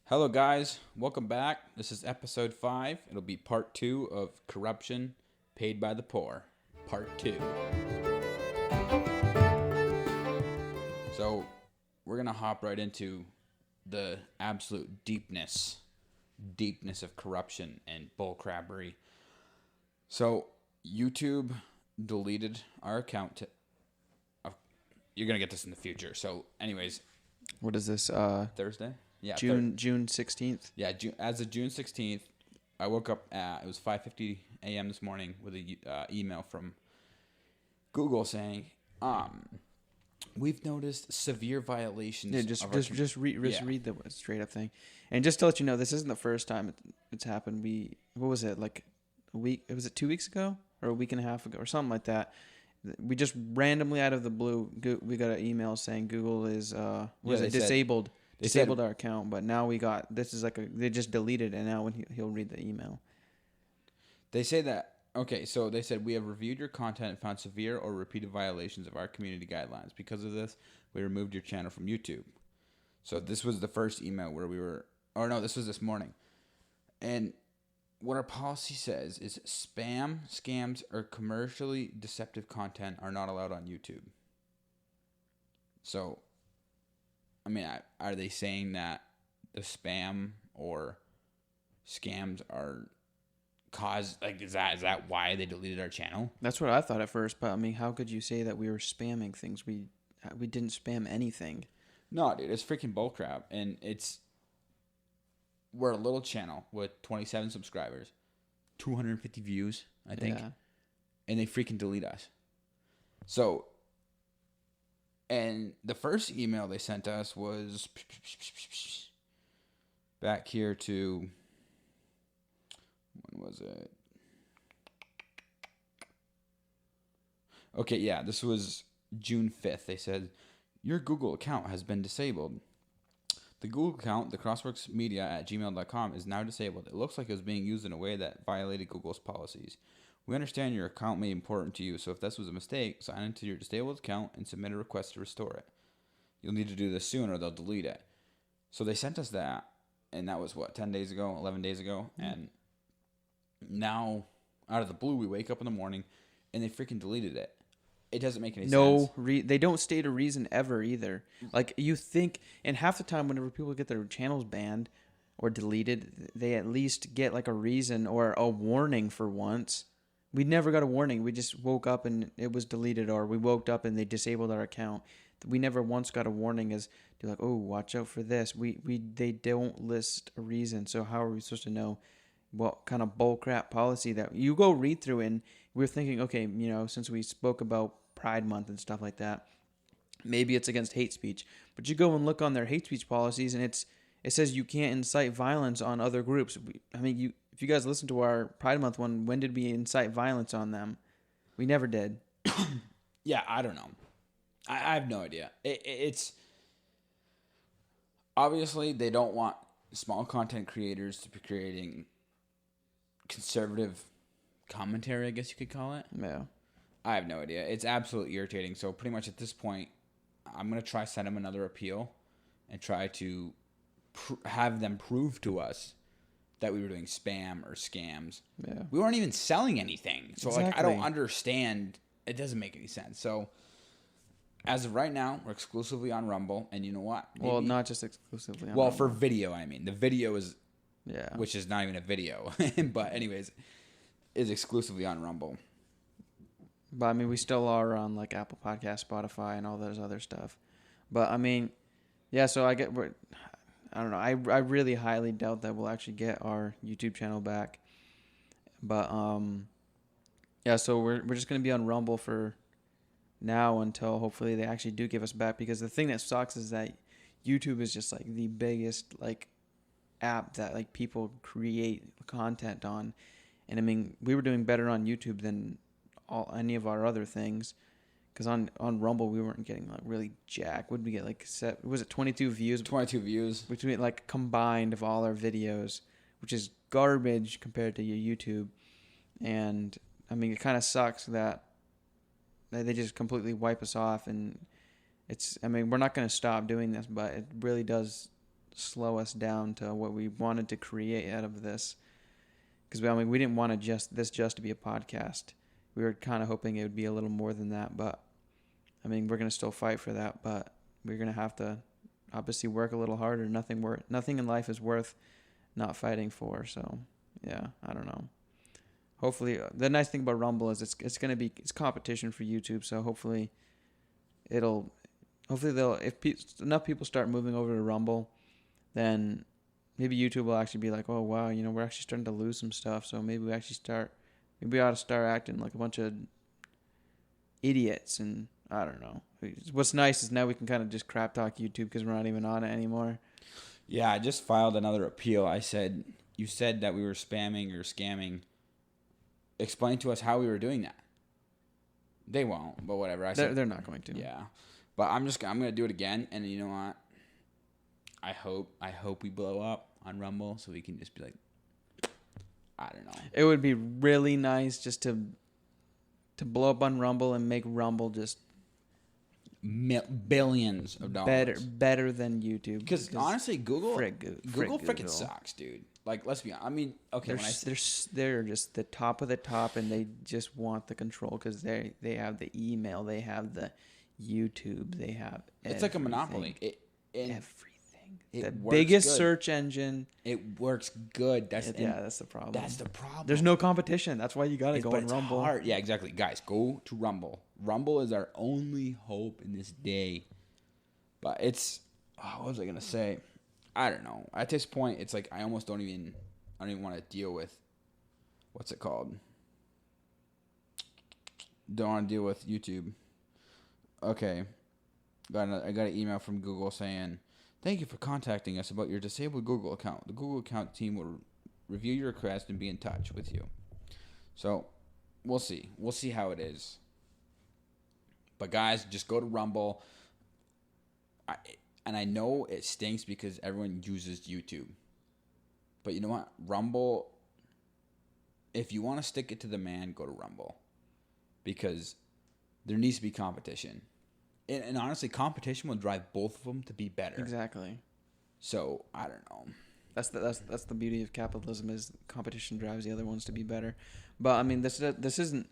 Hello, guys. Welcome back. This is episode 5. It'll be part 2 of Corruption Paid by the Poor. Part 2. So, we're going to hop right into the absolute deepness of corruption and bullcrabbery. So, YouTube deleted our account. You're going to get this in the future. So, anyways. What is this? Thursday? Yeah, June 16th. Yeah, as of June 16th, I woke up it was 5:50 a.m. this morning with a email from Google saying, we've noticed severe violations. Yeah, just read the straight up thing, and just to let you know, this isn't the first time it's happened. What was it, like a week? Was it 2 weeks ago or a week and a half ago or something like that? We just randomly out of the blue, we got an email saying Google is disabled. Disabled our account, but now they just deleted it, and now when he'll read the email. They say that, okay, so they said, we have reviewed your content and found severe or repeated violations of our community guidelines. Because of this, we removed your channel from YouTube. So this was the first email where this was this morning. And what our policy says is spam, scams, or commercially deceptive content are not allowed on YouTube. So, I mean, are they saying that the spam or scams are is that why they deleted our channel? That's what I thought at first, but I mean, how could you say that we were spamming things? We didn't spam anything. No, dude, it's freaking bullcrap, and we're a little channel with 27 subscribers, 250 views, I think, and they freaking delete us. So. And the first email they sent us was back here to, when was it? Okay, yeah, this was June 5th. They said, your Google account has been disabled. The Google account, thecrossworksmedia@gmail.com, is now disabled. It looks like it was being used in a way that violated Google's policies. We understand your account may be important to you, so if this was a mistake, sign into your disabled account and submit a request to restore it. You'll need to do this soon or they'll delete it. So they sent us that, and that was, 10 days ago, 11 days ago? Mm-hmm. And now, out of the blue, we wake up in the morning, and they freaking deleted it. It doesn't make any sense. No, they don't state a reason ever either. Like, you think, and half the time whenever people get their channels banned or deleted, they at least get, like, a reason or a warning for once. We never got a warning. We just woke up and it was deleted, or we woke up and they disabled our account. We never once got a warning as to like, oh, watch out for this. They don't list a reason. So how are we supposed to know what kind of bullcrap policy that you go read through? And we're thinking, okay, since we spoke about Pride Month and stuff like that, maybe it's against hate speech. But you go and look on their hate speech policies, and it says you can't incite violence on other groups. If you guys listen to our Pride Month one, when did we incite violence on them? We never did. Yeah, I don't know. I have no idea. It's obviously they don't want small content creators to be creating conservative commentary, I guess you could call it. Yeah. I have no idea. It's absolutely irritating. So pretty much at this point, I'm going to try send them another appeal and try to have them prove to us that we were doing spam or scams. Yeah. We weren't even selling anything. So, exactly. I don't understand. It doesn't make any sense. So, as of right now, we're exclusively on Rumble. And you know what? Well, not just exclusively on Rumble. Rumble. For video, I mean. The video is... Yeah. Which is not even a video. But anyways, is exclusively on Rumble. But, I mean, we still are on, like, Apple Podcasts, Spotify, and all those other stuff. But, I mean, yeah, so I don't know. I really highly doubt that we'll actually get our YouTube channel back. But yeah, so we're just gonna be on Rumble for now until hopefully they actually do give us back. Because the thing that sucks is that YouTube is just like the biggest like app that like people create content on, and I mean we were doing better on YouTube than any of our other things. Because on Rumble, we weren't getting like really jack. Would we get like was it 22 views? 22 views. Between like combined of all our videos, which is garbage compared to your YouTube. And I mean, it kind of sucks that they just completely wipe us off. And we're not going to stop doing this, but it really does slow us down to what we wanted to create out of this. Because I mean, we didn't want just to be a podcast. We were kind of hoping it would be a little more than that, but I mean, we're gonna still fight for that, but we're gonna have to obviously work a little harder. Nothing in life is worth not fighting for. So yeah, I don't know. Hopefully, the nice thing about Rumble is it's competition for YouTube. So hopefully they'll enough people start moving over to Rumble, then maybe YouTube will actually be like, oh wow, we're actually starting to lose some stuff. So maybe we ought to start acting like a bunch of idiots. And I don't know. What's nice is now we can kind of just crap talk YouTube because we're not even on it anymore. Yeah, I just filed another appeal. You said that we were spamming or scamming. Explain to us how we were doing that. They won't, but whatever. They're not going to. Yeah, but I'm gonna do it again, and you know what? I hope we blow up on Rumble so we can just be like, I don't know. It would be really nice just to blow up on Rumble and make Rumble just billions of dollars better than YouTube. Because honestly, Google freaking sucks, sucks, dude. Like, let's be honest. I mean, okay, they're just the top of the top, and they just want the control because they have the email, they have the YouTube, they have it's like a monopoly. Everything. The works biggest good. Search engine. It works good. That's the problem. That's the problem. There's no competition. That's why you got to go on Rumble. Hard. Yeah, exactly. Guys, go to Rumble. Rumble is our only hope in this day. But it's what was I gonna say? I don't know. At this point, it's like I don't even want to deal with what's it called? Don't want to deal with YouTube. Okay. I got an email from Google saying, thank you for contacting us about your disabled Google account. The Google account team will review your request and be in touch with you. So, we'll see. We'll see how it is. But guys, just go to Rumble. And I know it stinks because everyone uses YouTube. But you know what? Rumble, if you want to stick it to the man, go to Rumble. Because there needs to be competition. And honestly, competition will drive both of them to be better. Exactly. So, I don't know. That's the beauty of capitalism is competition drives the other ones to be better. But I mean, this isn't.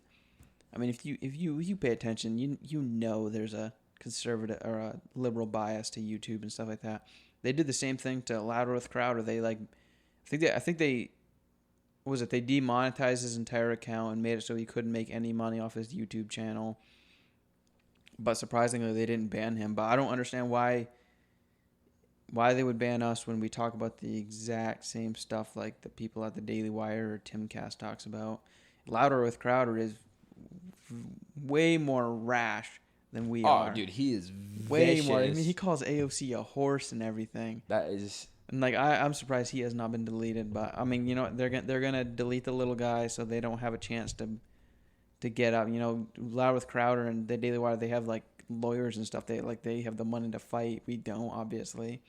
I mean, if you pay attention, you know there's a conservative or a liberal bias to YouTube and stuff like that. They did the same thing to Louder with Crowder. They I think they demonetized his entire account and made it so he couldn't make any money off his YouTube channel. But surprisingly, they didn't ban him. But I don't understand why they would ban us when we talk about the exact same stuff like the people at the Daily Wire or Timcast talks about. Louder with Crowder is way more rash than we are. Oh, dude, he is vicious. Way more. I mean, he calls AOC a horse and everything. That is... And like I'm surprised he has not been deleted. But I mean, they're gonna delete the little guy so they don't have a chance to get up. Loud with Crowder and the Daily Wire, they have like lawyers and stuff. They have the money to fight. We don't, obviously.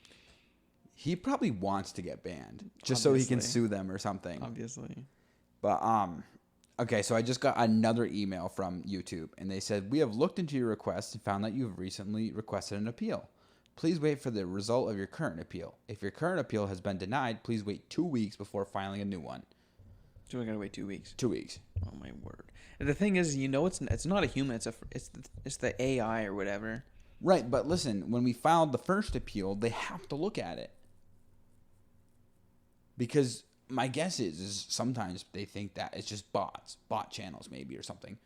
He probably wants to get banned just so he can sue them or something. Obviously. But okay, so I just got another email from YouTube, and they said, we have looked into your request and found that you have recently requested an appeal. Please wait for the result of your current appeal. If your current appeal has been denied, please wait 2 weeks before filing a new one. So we're gonna wait 2 weeks. 2 weeks. Oh my word! And the thing is, it's not a human. It's the AI or whatever. Right, but listen, when we filed the first appeal, they have to look at it because my guess is sometimes they think that it's just bot channels maybe or something,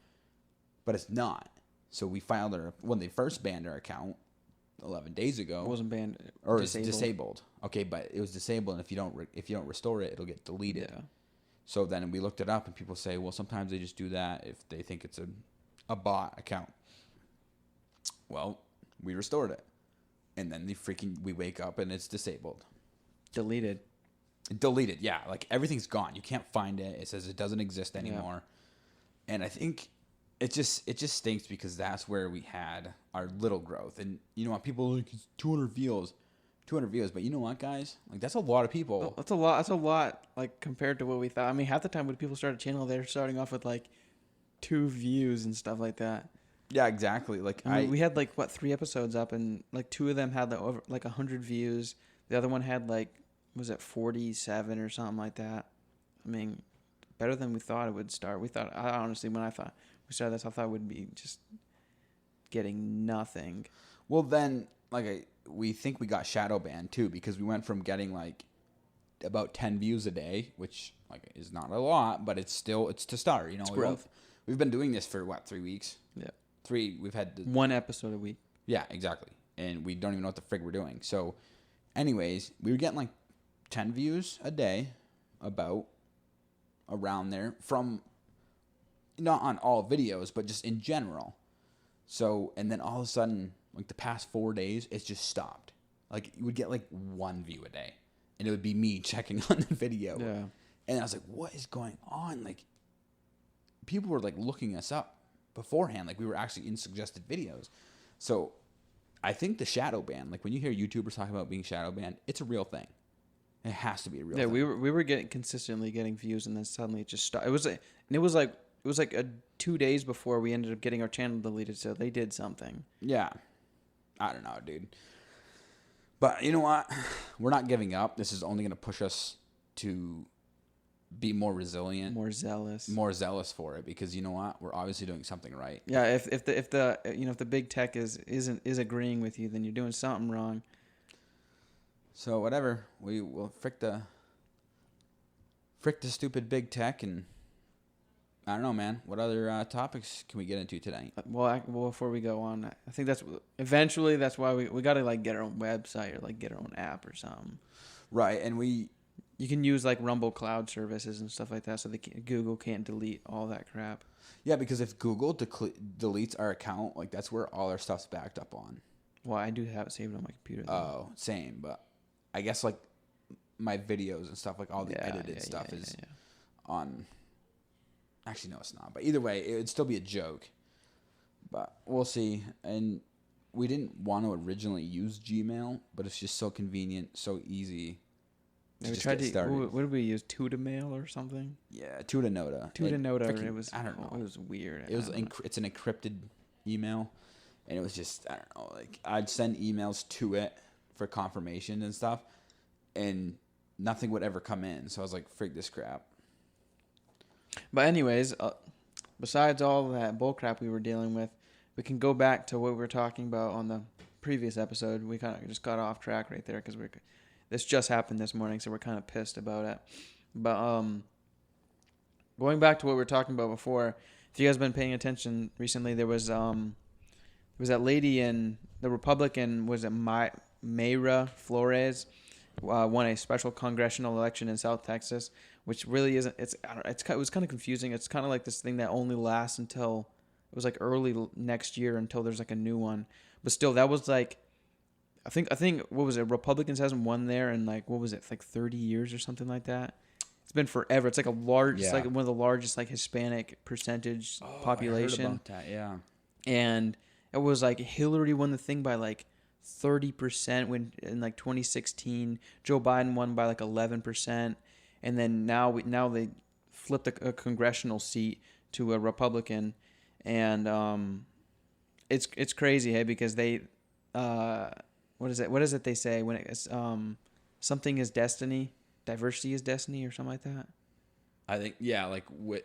but it's not. So we filed when they first banned our account 11 days ago. It wasn't banned, or disabled. It's disabled. Okay, but it was disabled, and if you don't restore it, it'll get deleted. Yeah. So then we looked it up, and people say, well, sometimes they just do that if they think it's a bot account. Well, we restored it, and then we wake up and it's disabled. Deleted, yeah. Like everything's gone. You can't find it. It says it doesn't exist anymore. Yeah. And I think it just stinks because that's where we had our little growth. And you know what? People are like, it's 200 views. But you know what, guys? Like that's a lot of people. That's a lot. That's a lot. Like compared to what we thought. I mean, half the time when people start a channel, they're starting off with like 2 views and stuff like that. Yeah, exactly. Like we had like 3 episodes up, and like 2 of them had over 100 views. The other one had like, was it 47 or something like that? I mean, better than we thought it would start. I honestly, when I thought we started this, I thought it would be just getting nothing. Well, then, we think we got shadow banned too, because we went from getting like about 10 views a day, which is not a lot, but it's to start. It's growth. We've been doing this for 3 weeks. Yeah. We've had one episode a week. Yeah, exactly. And we don't even know what the frig we're doing. So, anyways, we were getting like 10 views a day, about around there, from not on all videos, but just in general. So, and then all of a sudden, like the past 4 days, it's just stopped. Like, you would get like 1 view a day, and it would be me checking on the video. Yeah. And I was like, what is going on? Like, people were like looking us up beforehand. Like, we were actually in suggested videos. So, I think the shadow ban, like when you hear YouTubers talking about being shadow banned, it's a real thing. It has to be a real thing. Yeah, we were consistently getting views, and then suddenly it just stopped. It was like 2 days before we ended up getting our channel deleted, so they did something. Yeah. I don't know, dude. But you know what? We're not giving up. This is only going to push us to be more resilient, more zealous for it, because you know what? We're obviously doing something right. Yeah, if the big tech is agreeing with you, then you're doing something wrong. So whatever, we will frick the stupid big tech, and I don't know, man. What other topics can we get into tonight? Well, before we go on, I think that's why we got to like get our own website or like get our own app or something. Right, and you can use like Rumble Cloud services and stuff like that, so Google can't delete all that crap. Yeah, because if Google deletes our account, like that's where all our stuff's backed up on. Well, I do have it saved on my computer, though. Oh, same, but I guess like my videos and stuff, like all the edited stuff is on. Actually, no, it's not. But either way, it would still be a joke. But we'll see. And we didn't want to originally use Gmail, but it's just so convenient, so easy. We tried to started. What did we use? Tutamail or something? Yeah, Tutanota. Tutanota. It was. I don't know. It was weird. It's an encrypted email, and it was just, I don't know. Like, I'd send emails to it for confirmation and stuff, and nothing would ever come in. So I was like, "Frig this crap." But anyways, besides all that bullcrap we were dealing with, we can go back to what we were talking about on the previous episode. We kind of just got off track right there because this just happened this morning, so we're kind of pissed about it. But going back to what we were talking about before, if you guys have been paying attention recently, there was that lady in the Republican, was it Mayra Flores, won a special congressional election in South Texas, which really isn't. It was kind of confusing. It's kind of like this thing that only lasts until it was like early next year until there's like a new one. But still, that was like, I think what was it? Republicans hasn't won there in like, what was it, like 30 years or something like that. It's been forever. It's like it's like one of the largest like Hispanic percentage population. I heard about that, yeah. And it was like Hillary won the thing by like 30% when in like 2016. Joe Biden won by like 11%, and then now they flipped a congressional seat to a Republican, and it's crazy, hey, because they what is it they say when it's something is destiny, diversity is destiny, or something like that. I think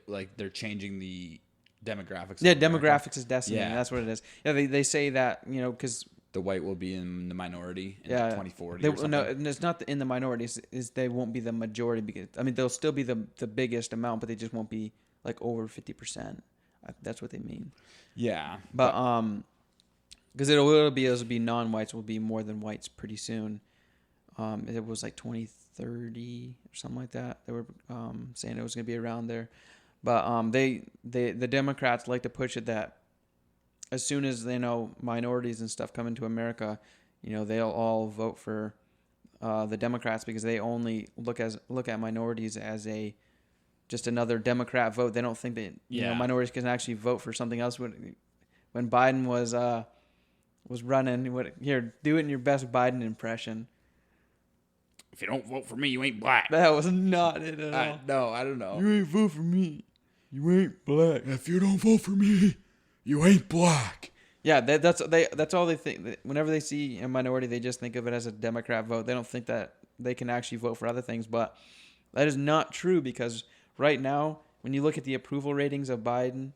like they're changing the demographics. Yeah, demographics is destiny. Yeah, that's what it is. Yeah, they say that, you know, because the white will be in the minority in 2040. No, it's not in the minority. Is they won't be the majority, because I mean they'll still be the biggest amount, but they just won't be like over 50%. That's what they mean. Yeah, but because it'll be non-whites will be more than whites pretty soon. It was like 2030 or something like that. They were saying it was going to be around there, but the Democrats like to push it that as soon as they know minorities and stuff come into America, you know, they'll all vote for the Democrats, because they only look at minorities as just another Democrat vote. They don't think that you know, minorities can actually vote for something else. When Biden was running, here, do it in your best Biden impression. If you don't vote for me, you ain't black. That was not it at all. No, I don't know. You ain't vote for me, you ain't black. If you don't vote for me, you ain't black. Yeah, that's all they think. Whenever they see a minority, they just think of it as a Democrat vote. They don't think that they can actually vote for other things. But that is not true, because right now, when you look at the approval ratings of Biden,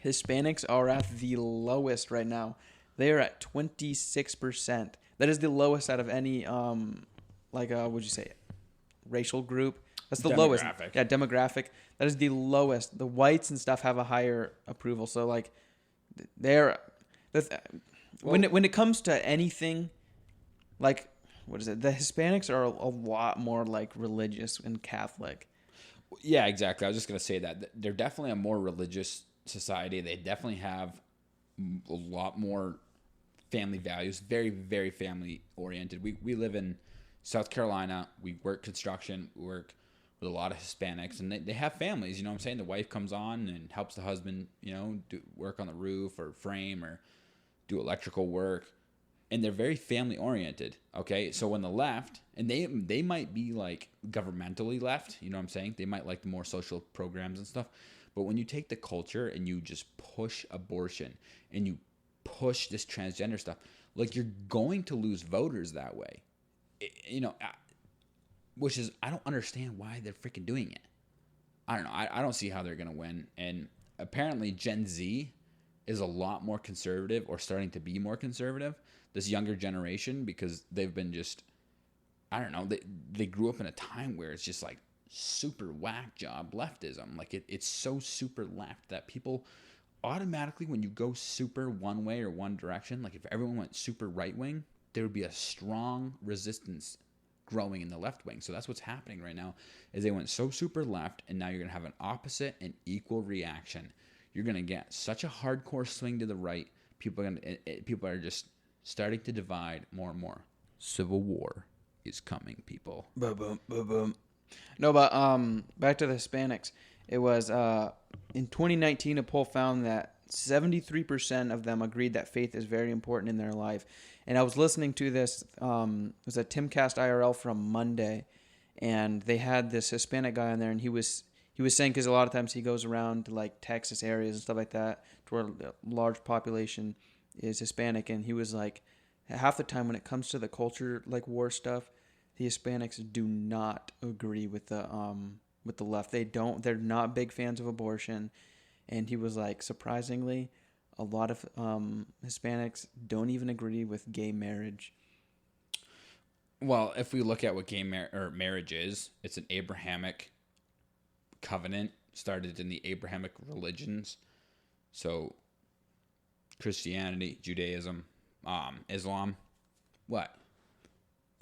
Hispanics are at the lowest right now. They are at 26%. That is the lowest out of any would you say, racial group. That's the lowest. Demographic. Yeah, demographic. That is the lowest. The whites and stuff have a higher approval. So like, they're when it comes to anything, like, what is it? The Hispanics are a lot more like religious and Catholic. Yeah, exactly. I was just gonna say that they're definitely a more religious society. They definitely have a lot more family values. Very, very family oriented. We live in South Carolina. We work construction. We work with a lot of Hispanics, and they have families. You know what I'm saying? The wife comes on and helps the husband, do work on the roof or frame or do electrical work. And they're very family oriented. Okay. So when the left, and they might be like governmentally left, you know what I'm saying? They might like the more social programs and stuff. But when you take the culture and you just push abortion and you push this transgender stuff, like, you're going to lose voters that way. Which is, I don't understand why they're freaking doing it. I don't know. I don't see how they're going to win. And apparently Gen Z is a lot more conservative, or starting to be more conservative, this younger generation, because they've been just, I don't know, they grew up in a time where it's just like super whack job leftism. Like, it's so super left that people automatically, when you go super one way or one direction, like if everyone went super right wing, there would be a strong resistance growing in the left wing. So that's what's happening right now, is they went so super left, and now you're going to have an opposite and equal reaction. You're going to get such a hardcore swing to the right. People are just starting to divide more and more. Civil war is coming, people. Boom, boom, boom, boom. No, but back to the Hispanics. It was in 2019, a poll found that 73% of them agreed that faith is very important in their life. And I was listening to this. It was a Timcast IRL from Monday, and they had this Hispanic guy on there, and he was saying, because a lot of times he goes around to like Texas areas and stuff like that, to where a large population is Hispanic, and he was like, half the time when it comes to the culture like war stuff, the Hispanics do not agree with the left. They're not big fans of abortion. And he was like, surprisingly, a lot of Hispanics don't even agree with gay marriage. Well, if we look at what marriage is, it's an Abrahamic covenant, started in the Abrahamic religions. So Christianity, Judaism, Islam. What?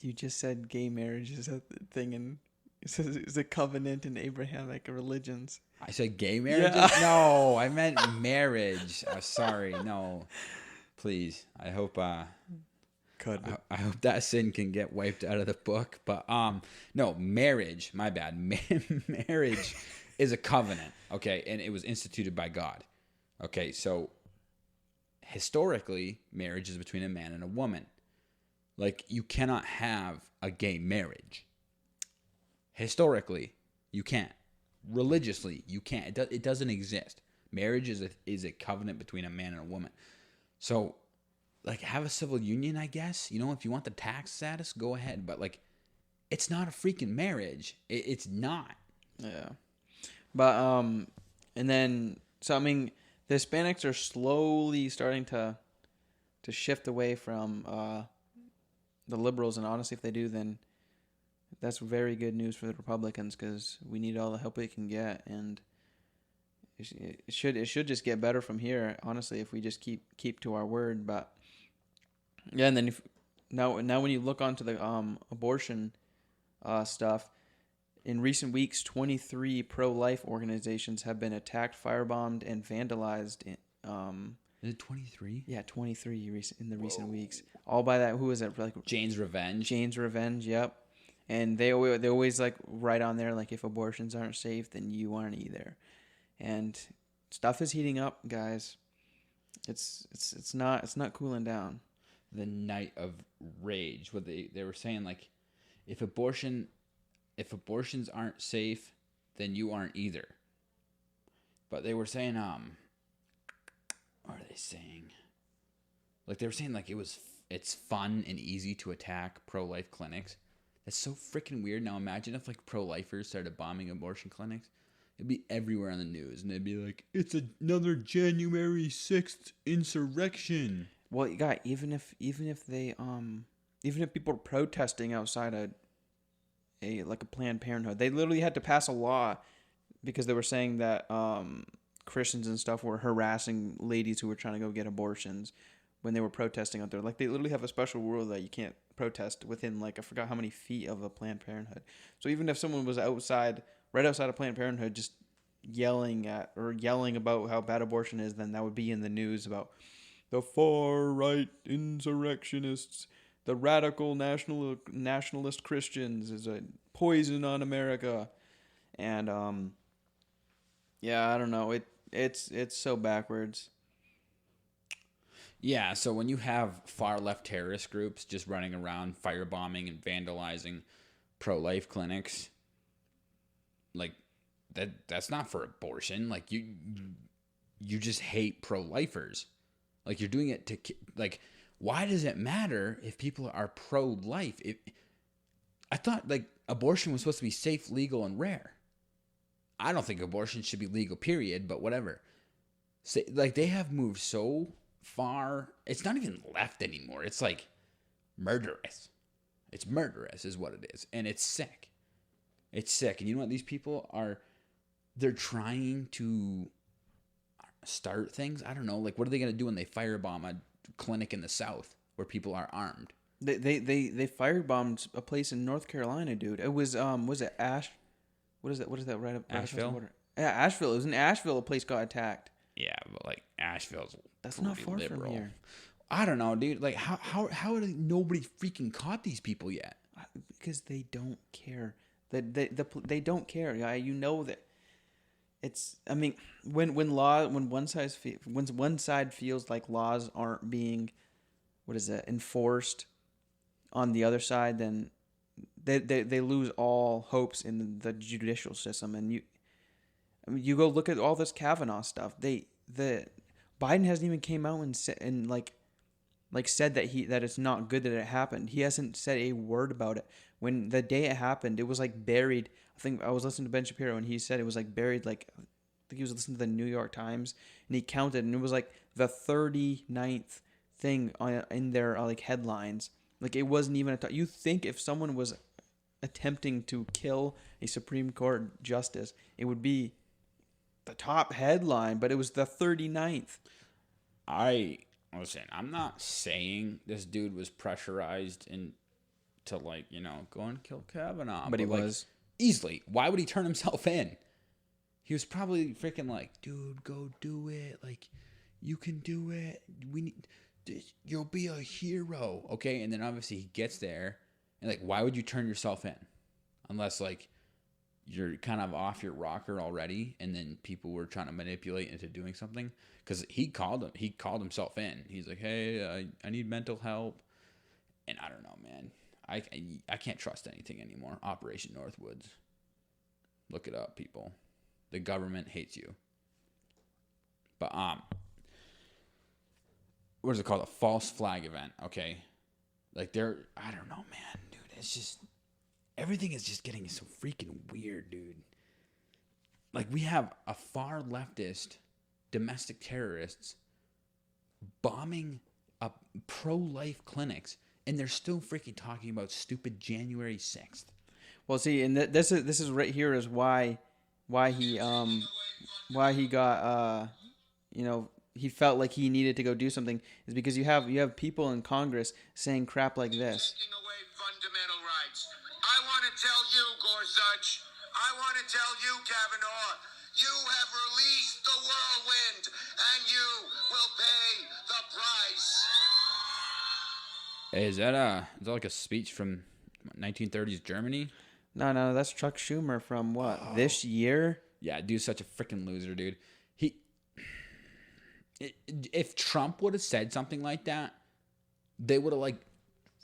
You just said gay marriage is a thing, and it's a covenant in Abrahamic religions. I said gay marriage? Yeah. No, I meant marriage. Sorry, no. Please, I hope Cut it. I hope that sin can get wiped out of the book. But no, marriage. My bad. Marriage is a covenant. Okay, and it was instituted by God. Okay, so historically, marriage is between a man and a woman. Like, you cannot have a gay marriage. Historically, you can't. Religiously, you can't. It doesn't exist. Marriage is a covenant between a man and a woman. So, like, have a civil union, I guess. If you want the tax status, go ahead. But, like, it's not a freaking marriage. It's not. Yeah. But, and then, so, I mean, the Hispanics are slowly starting to shift away from the liberals. And honestly, if they do, then that's very good news for the Republicans, because we need all the help we can get. And it should just get better from here, honestly, if we just keep to our word. But, yeah, and then now when you look onto the abortion stuff, in recent weeks, 23 pro-life organizations have been attacked, firebombed, and vandalized. Is it 23? Yeah, 23 in the recent weeks. All by that, who was it? Like Jane's Revenge. Jane's Revenge, yep. And they always like write on there, like, if abortions aren't safe, then you aren't either. And stuff is heating up, guys. It's not cooling down. The night of rage. What they were saying, like, if abortions aren't safe, then you aren't either. But they were saying what are they saying? Like they were saying like it's fun and easy to attack pro-life clinics. That's so freaking weird. Now imagine if like pro-lifers started bombing abortion clinics. It'd be everywhere on the news, and they'd be like, "It's another January 6th insurrection." Well, you got even if people are protesting outside a Planned Parenthood, they literally had to pass a law because they were saying that Christians and stuff were harassing ladies who were trying to go get abortions when they were protesting out there. Like they literally have a special rule that you can't protest within like I forgot how many feet of a Planned Parenthood. So even if someone was right outside of Planned Parenthood, just yelling about how bad abortion is, then that would be in the news about the far right insurrectionists, the radical nationalist Christians is a poison on America, and yeah, I don't know, it's so backwards. Yeah, so when you have far left terrorist groups just running around firebombing and vandalizing pro-life clinics, like that's not for abortion. Like you just hate pro-lifers. Like you're doing it to like why does it matter if people are pro-life? I thought like abortion was supposed to be safe, legal, and rare. I don't think abortion should be legal, period, but whatever. Like they have moved so far. It's not even left anymore. It's like murderous. It's murderous is what it is. And it's sick. It's sick. And you know what these people are? They're trying to start things. I don't know. Like, what are they going to do when they firebomb a clinic in the South where people are armed? They firebombed a place in North Carolina, dude. It was it Ash? What is that? What is that? Right up Asheville. Yeah, Asheville. It was in Asheville. A place got attacked. Yeah, but like Asheville's that's not far liberal. From here. I don't know, dude. Like, how nobody freaking caught these people yet? Because they don't care. They don't care. Yeah, you know that. It's. I mean, when one side feels like laws aren't being, enforced, on the other side, then they lose all hopes in the judicial system. And you go look at all this Kavanaugh stuff. Biden hasn't even came out and said said that it's not good that it happened. He hasn't said a word about it. When the day it happened, it was like buried. I think I was listening to Ben Shapiro and he said it was like buried. Like I think he was listening to the New York Times and he counted and it was like the 39th thing in their like headlines. Like it wasn't even you think if someone was attempting to kill a Supreme Court justice, it would be the top headline, but it was the 39th. Listen, I'm not saying this dude was pressurized to go and kill Kavanaugh. But he was. Easily. Why would he turn himself in? He was probably freaking like, dude, go do it. Like, you can do it. You'll be a hero. Okay? And then obviously he gets there. And like, why would you turn yourself in? Unless like you're kind of off your rocker already and then people were trying to manipulate into doing something. Because he called himself in. He's like, hey, I need mental help. And I don't know, man. I can't trust anything anymore. Operation Northwoods. Look it up, people. The government hates you. But what is it called? A false flag event, okay? Like I don't know, man, dude. It's just everything is just getting so freaking weird, dude. Like we have a far leftist domestic terrorists bombing up pro-life clinics. And they're still freaking talking about stupid January 6th. Well, see, and this is right here is why he got he felt like he needed to go do something is because you have people in Congress saying crap like this. Taking away fundamental rights. I want to tell you, Gorsuch. I want to tell you, Kavanaugh. You have released the whirlwind, and you will pay the price. Hey, is that like a speech from 1930s Germany? No, that's Chuck Schumer from what this year? Yeah, dude's such a freaking loser, dude. If Trump would have said something like that, they would have like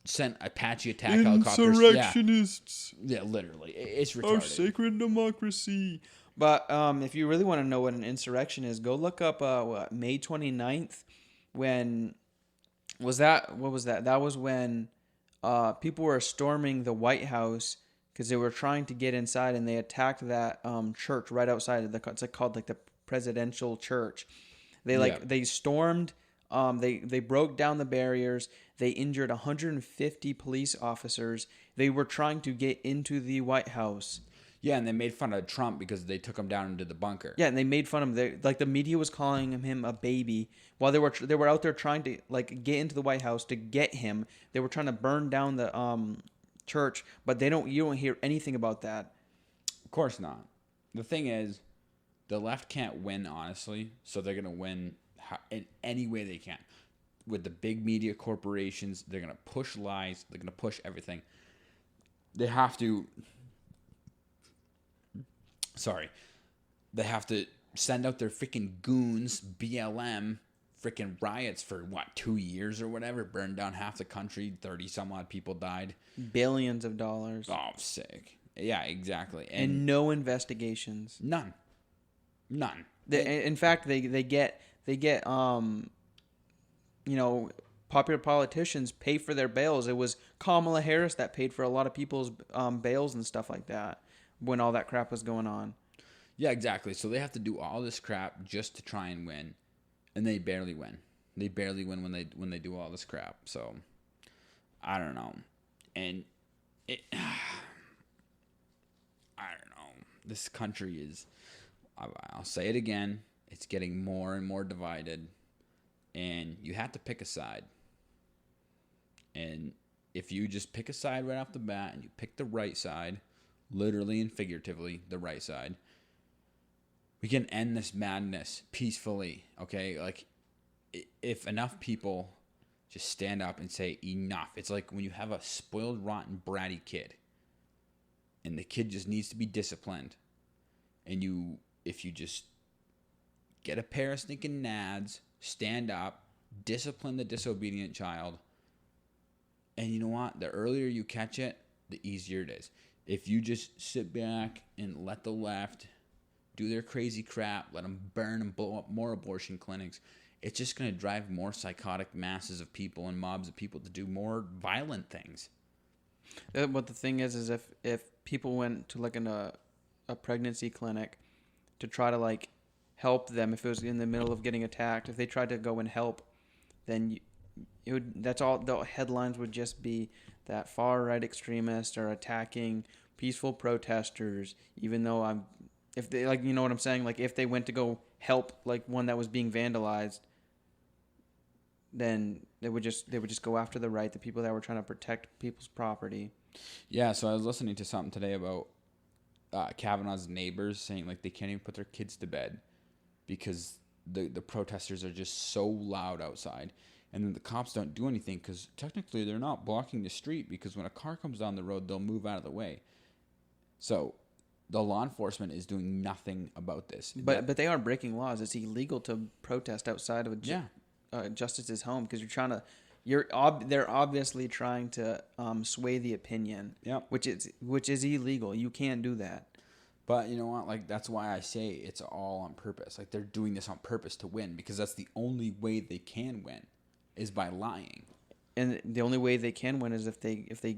sent Apache attack helicopters. Insurrectionists. Yeah, literally, it's retarded. Our sacred democracy. But if you really want to know what an insurrection is, go look up May 29th. When was that? What was that? That was when people were storming the White House because they were trying to get inside, and they attacked that church right outside of it's like called like the presidential church. They stormed. They broke down the barriers. They injured 150 police officers. They were trying to get into the White House. Yeah, and they made fun of Trump because they took him down into the bunker. Yeah, and they made fun of him. Like the media was calling him a baby while they were out there trying to like get into the White House to get him. They were trying to burn down the church, but you don't hear anything about that. Of course not. The thing is, the left can't win, honestly, so they're gonna win in any way they can. With the big media corporations, they're gonna push lies. They're gonna push everything. They have to. They have to send out their freaking goons, BLM, freaking riots for 2 years or whatever, burned down half the country, 30 some odd people died. Billions of dollars. Oh, sick. Yeah, exactly. And no investigations. None. In fact, they get popular politicians pay for their bails. It was Kamala Harris that paid for a lot of people's bails and stuff like that when all that crap was going on. Yeah, exactly. So they have to do all this crap just to try and win, and they barely win. They barely win when they do all this crap. So I don't know, and I don't know. This country is. I'll say it again. It's getting more and more divided, and you have to pick a side. And if you just pick a side right off the bat, and you pick the right side, literally and figuratively, the right side, we can end this madness peacefully, okay? Like, if enough people just stand up and say enough. It's like when you have a spoiled, rotten, bratty kid, and the kid just needs to be disciplined, and if you just get a pair of stinking nads, stand up, discipline the disobedient child, and you know what? The earlier you catch it, the easier it is. If you just sit back and let the left do their crazy crap, let them burn and blow up more abortion clinics, it's just going to drive more psychotic masses of people and mobs of people to do more violent things. But the thing is if people went to like a pregnancy clinic to try to like help them, if it was in the middle of getting attacked, if they tried to go and help, then that's all. The headlines would just be that far right extremists are attacking peaceful protesters, even though if they, like, you know what I'm saying? Like, if they went to go help, like, one that was being vandalized, then they would just go after the right, the people that were trying to protect people's property. Yeah, so I was listening to something today about Kavanaugh's neighbors saying, like, they can't even put their kids to bed because the protesters are just so loud outside. And then the cops don't do anything because technically they're not blocking the street, because when a car comes down the road, they'll move out of the way. So the law enforcement is doing nothing about this. But they are breaking laws. It's illegal to protest outside of justice's home because they're obviously trying to sway the opinion. Yep. Which is illegal. You can't do that. But you know what? Like, that's why I say it's all on purpose. Like, they're doing this on purpose to win, because that's the only way they can win, is by lying. And the only way they can win is if they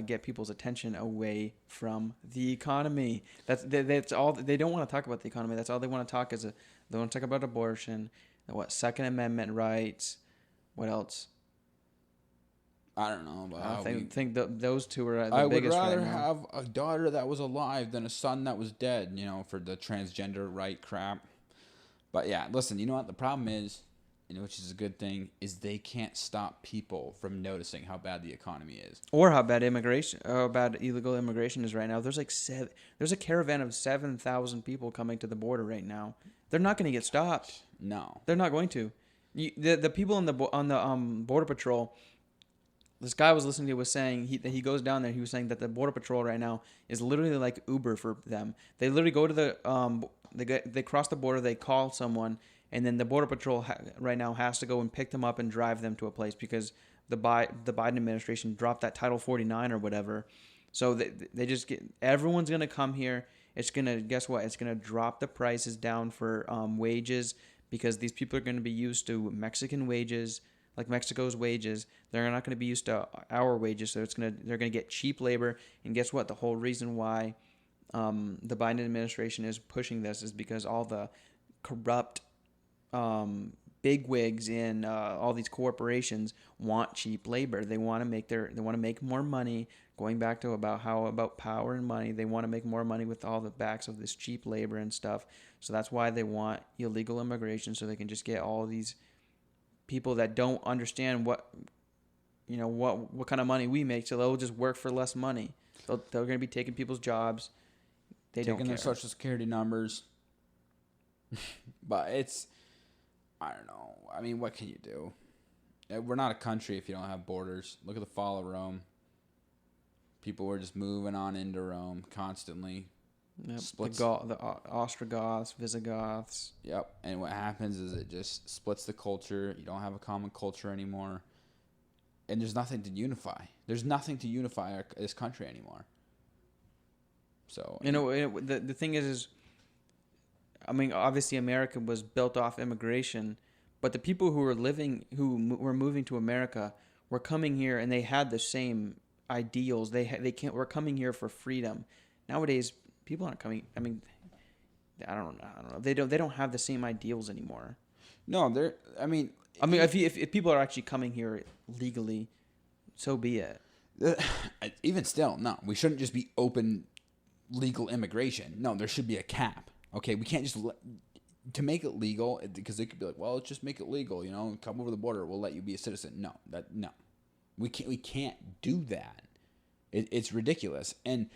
get people's attention away from the economy. That's all. They don't want to talk about the economy. That's all they want to talk they want to talk about abortion, Second Amendment rights, what else? I don't know. But I think those two are the biggest right now. I would rather have a daughter that was alive than a son that was dead, for the transgender right crap. But yeah, listen, you know what? The problem is, which is a good thing, is they can't stop people from noticing how bad the economy is. Or how bad illegal immigration is right now. There's there's a caravan of 7,000 people coming to the border right now. They're not going to get stopped. No. They're not going to. The people on the Border Patrol, this guy I was listening to was saying he goes down there. He was saying that the Border Patrol right now is literally like Uber for them. They literally go to they cross the border, they call someone, and then the Border Patrol right now has to go and pick them up and drive them to a place because the Biden administration dropped that Title 49 or whatever. So they just everyone's going to come here, it's gonna, guess what? It's gonna drop the prices down for wages, because these people are gonna be used to Mexican wages, like Mexico's wages. They're not gonna be used to our wages, so they're gonna get cheap labor. And guess what? The whole reason why the Biden administration is pushing this is because all the corrupt bigwigs in all these corporations want cheap labor. They want to make more money. Going back to about power and money, they want to make more money with all the backs of this cheap labor and stuff. So that's why they want illegal immigration, so they can just get all these people that don't understand what kind of money we make. So they'll just work for less money. They're going to be taking people's jobs. They don't care. Taking their social security numbers. But it's, I don't know. I mean, what can you do? We're not a country if you don't have borders. Look at the fall of Rome. People were just moving on into Rome constantly. Yep. The Ostrogoths, Visigoths. Yep. And what happens is it just splits the culture. You don't have a common culture anymore. And there's nothing to unify. There's nothing to unify this country anymore. So, the thing is, I mean, obviously America was built off immigration, but the people who were moving to America were coming here, and they had the same ideals. Were coming here for freedom. Nowadays, people aren't coming. I mean, I don't know. They don't have the same ideals anymore. No, if people are actually coming here legally, so be it. Even still, no, we shouldn't just be open legal immigration. No, there should be a cap. Okay, we can't just to make it legal, because they could be like, well, let's just make it legal. Come over the border, we'll let you be a citizen. No, we can't do that. It's ridiculous. And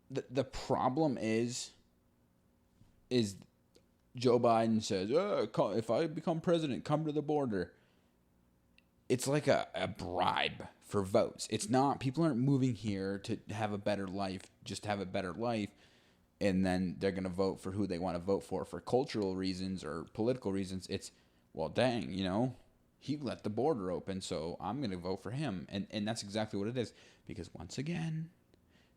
the problem is Joe Biden says, if I become president, come to the border. It's like a bribe for votes. It's not, people aren't moving here to have a better life, just to have a better life, and then they're going to vote for who they want to vote for cultural reasons or political reasons. It's, well, dang, he let the border open, so I'm going to vote for him. And that's exactly what it is. Because once again,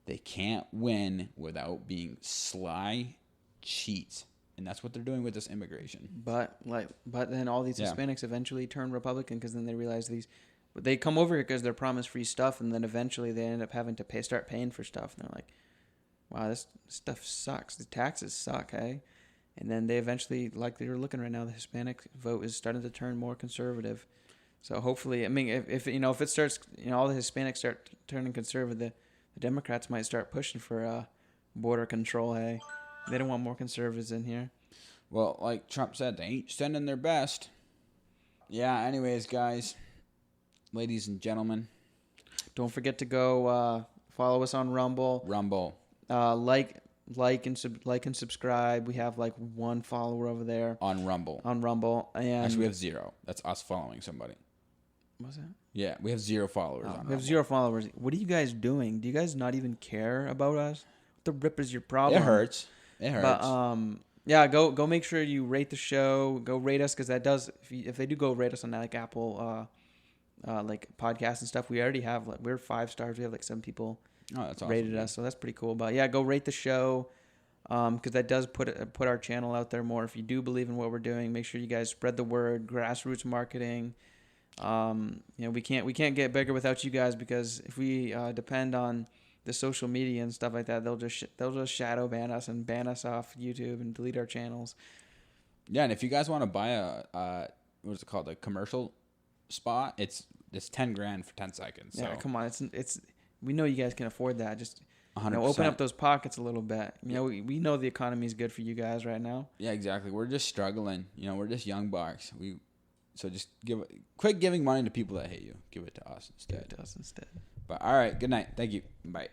they can't win without being sly cheats. And that's what they're doing with this immigration. But then all these Hispanics eventually turn Republican, because then they realize they come over here because they're promised free stuff, and then eventually they end up having to start paying for stuff. And they're like, wow, this stuff sucks. The taxes suck, hey? And then they eventually, like you're looking right now, the Hispanic vote is starting to turn more conservative. So hopefully, I mean, if it starts, all the Hispanics start turning conservative, the Democrats might start pushing for border control, hey? They don't want more conservatives in here. Well, like Trump said, they ain't sending their best. Yeah, anyways, guys, ladies and gentlemen. Don't forget to go follow us on Rumble. Like and subscribe. We have like one follower over there. On Rumble. And actually, we have 0. That's us following somebody. What's that? Yeah, we have 0 followers on Rumble. We have 0 followers. What are you guys doing? Do you guys not even care about us? What the rip is your problem? It hurts. But yeah, go make sure you rate the show. Go rate us, because that does, if they do go rate us on like Apple like podcasts and stuff, we already have, like, we're 5 stars. We have like 7 people that's awesome, rated us, so that's pretty cool. But yeah, go rate the show, because that does put our channel out there more. If you do believe in what we're doing, make sure you guys spread the word. Grassroots marketing. We can't get bigger without you guys, because if we depend on the social media and stuff like that, they'll just shadow ban us and ban us off YouTube and delete our channels. Yeah, and if you guys want to buy a what's it called, a commercial spot, it's $10,000 for 10 seconds. So. Yeah, come on, it's we know you guys can afford that. Just 100%. Open up those pockets a little bit. We know the economy is good for you guys right now. Yeah, exactly. We're just struggling. We're just young bucks. So just quit giving money to people that hate you. Give it to us instead. But all right, Good night. Thank you. Bye.